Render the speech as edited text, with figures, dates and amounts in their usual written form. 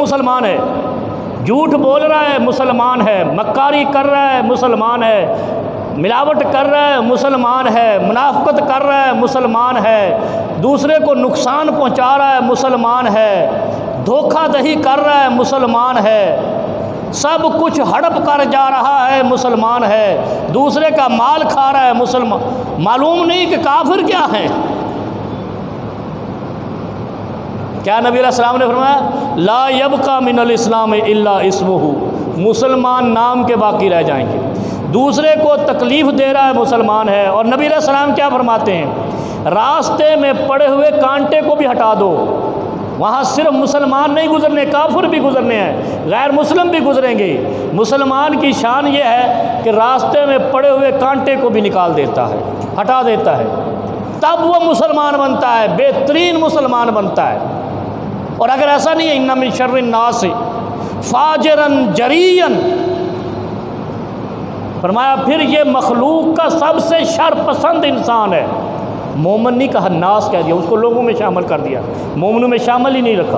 مسلمان ہے، جھوٹ بول رہا ہے مسلمان ہے، مکاری کر رہا ہے مسلمان ہے، ملاوٹ کر رہا ہے مسلمان ہے، منافقت کر رہا ہے مسلمان ہے، دوسرے کو نقصان پہنچا رہا ہے مسلمان ہے، دھوکہ دہی کر رہا ہے مسلمان ہے، سب کچھ ہڑپ کر جا رہا ہے مسلمان ہے، دوسرے کا مال کھا رہا ہے مسلمان، معلوم نہیں کہ کافر کیا ہیں۔ کیا نبی علیہ السلام نے فرمایا لا یبقى من الاسلام الا اسمہ، مسلمان نام کے باقی رہ جائیں گے، دوسرے کو تکلیف دے رہا ہے مسلمان ہے۔ اور نبی علیہ السلام کیا فرماتے ہیں، راستے میں پڑے ہوئے کانٹے کو بھی ہٹا دو، وہاں صرف مسلمان نہیں گزرنے، کافر بھی گزرنے ہیں، غیر مسلم بھی گزریں گے۔ مسلمان کی شان یہ ہے کہ راستے میں پڑے ہوئے کانٹے کو بھی نکال دیتا ہے، ہٹا دیتا ہے، تب وہ مسلمان بنتا ہے، بہترین مسلمان بنتا ہے۔ اور اگر ایسا نہیں ہے، ان من شر الناس فاجرا جریا، فرمایا پھر یہ مخلوق کا سب سے شر پسند انسان ہے۔ مومن نہیں کہا، ناس کہہ دیا، اس کو لوگوں میں شامل کر دیا، مومنوں میں شامل ہی نہیں رکھا۔